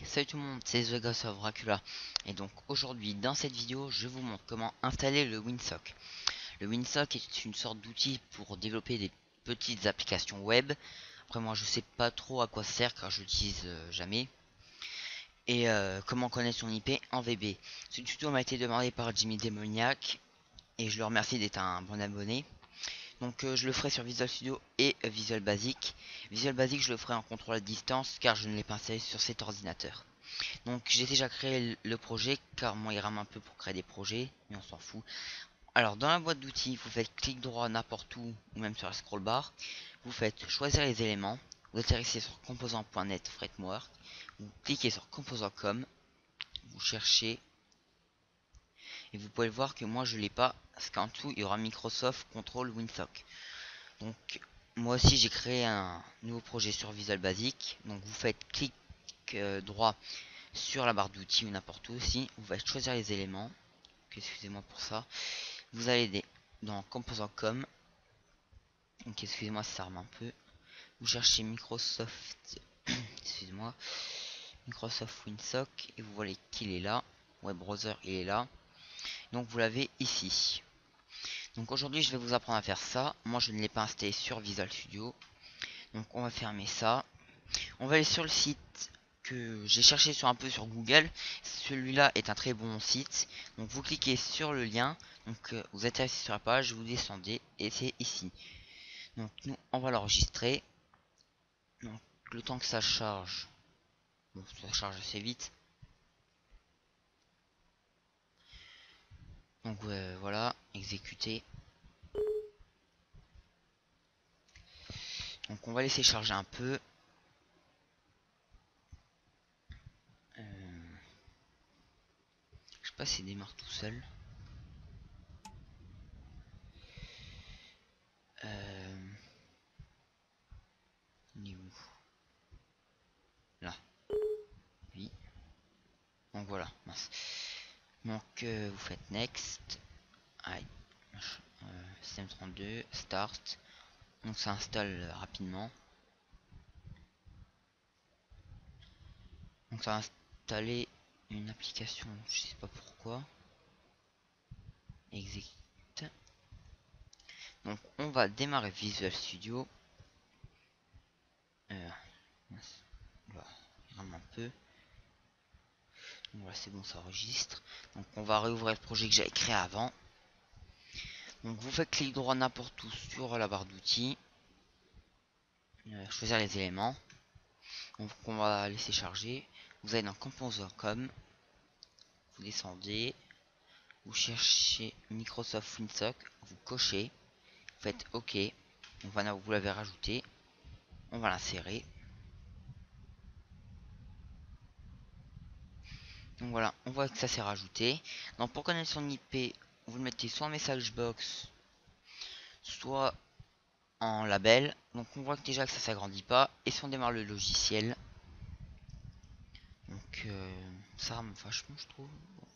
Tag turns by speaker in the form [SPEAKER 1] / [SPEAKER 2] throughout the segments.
[SPEAKER 1] Salut tout le monde, c'est The Ghost of Dracula et donc aujourd'hui dans cette vidéo je vous montre comment installer le Winsock. Le Winsock est une sorte d'outil pour développer des petites applications web. Après moi je sais pas trop à quoi ça sert car je l'utilise jamais. Et comment connaître son IP en VB. Ce tuto m'a été demandé par Jimmy Demoniac et je le remercie d'être un bon abonné. Donc je le ferai sur Visual Studio et Visual Basic. Visual Basic je le ferai en contrôle à distance car je ne l'ai pas installé sur cet ordinateur. Donc j'ai déjà créé le projet car moi il rame un peu pour créer des projets, mais on s'en fout. Alors dans la boîte d'outils vous faites clic droit n'importe où ou même sur la scroll bar. Vous faites choisir les éléments, vous atterrissez sur composant.net framework, vous cliquez sur composant.com, vous cherchez et vous pouvez voir que moi je l'ai pas parce qu'en dessous il y aura Microsoft Control Winsock. Donc moi aussi j'ai créé un nouveau projet sur Visual Basic. Donc vous faites clic droit sur la barre d'outils ou n'importe où aussi, vous faites choisir les éléments. Excusez-moi pour ça. Vous allez dans composant.com. Donc excusez-moi si ça rame un peu. Vous cherchez Microsoft excusez-moi, Microsoft Winsock et vous voyez qu'il est là. Web browser il est là. Donc vous l'avez ici. Donc aujourd'hui je vais vous apprendre à faire ça. Moi je ne l'ai pas installé sur Visual Studio. Donc on va fermer ça. On va aller sur le site que j'ai cherché un peu sur Google. Celui-là est un très bon site. Donc vous cliquez sur le lien. Donc vous atterrissez sur la page, vous descendez et c'est ici. Donc nous on va l'enregistrer. Donc le temps que ça charge. Bon, ça charge assez vite. Donc voilà, exécuter. Donc on va laisser charger un peu. Je sais pas s'il démarre tout seul. Il est où? Là. Oui. Donc voilà. Mince. Donc vous faites next. Allez. Système 32. Start. Donc ça installe rapidement. Donc ça va installer une application. Je sais pas pourquoi. Exécute. Donc on va démarrer Visual Studio. Voilà, il rame un peu. Voilà, c'est bon, ça enregistre. Donc on va réouvrir le projet que j'avais créé avant. Donc vous faites clic droit n'importe où sur la barre d'outils. Choisir les éléments. Donc on va laisser charger. Vous allez dans composant.com. Vous descendez. Vous cherchez Microsoft Winsock. Vous cochez. Vous faites OK. Donc voilà, vous l'avez rajouté. On va l'insérer. Donc voilà, on voit que ça s'est rajouté. Donc pour connaître son IP, vous le mettez soit en message box, soit en label. Donc on voit que déjà que ça s'agrandit pas. Et si on démarre le logiciel, donc ça rame vachement je trouve.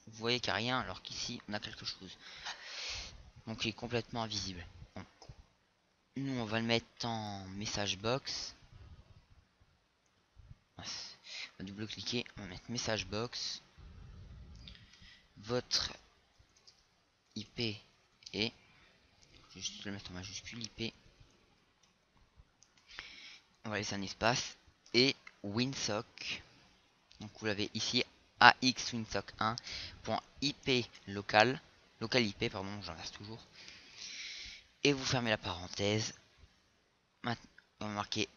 [SPEAKER 1] Vous voyez qu'il n'y a rien alors qu'ici on a quelque chose. Donc il est complètement invisible. Donc, nous on va le mettre en message box. On va double cliquer, on va mettre message box. Votre IP est, je vais juste le mettre en majuscule, IP. On va laisser un espace et Winsock. Donc vous l'avez ici, axwinsock1.ip local IP pardon, j'inverse toujours. et vous fermez la parenthèse. Maintenant, on va marquer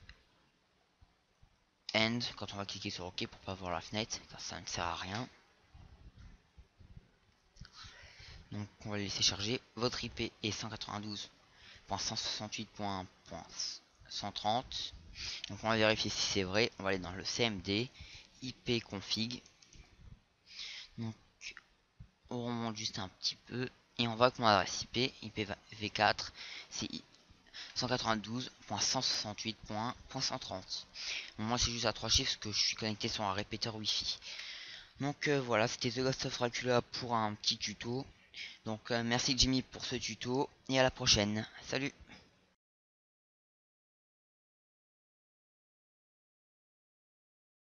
[SPEAKER 1] end quand on va cliquer sur OK pour pas voir la fenêtre, car ça ne sert à rien. Donc on va le laisser charger. Votre IP est 192.168.130. Donc on va vérifier si c'est vrai. On va aller dans le CMD, IP config. Donc on remonte juste un petit peu et on va avec mon adresse IP, IPv4, c'est 192.168.130. Bon, moi c'est juste à 3 chiffres parce que je suis connecté sur un répéteur Wi-Fi. Donc voilà, c'était The Ghost of Dracula pour un petit tuto. Donc merci Jimmy pour ce tuto et à la prochaine. Salut.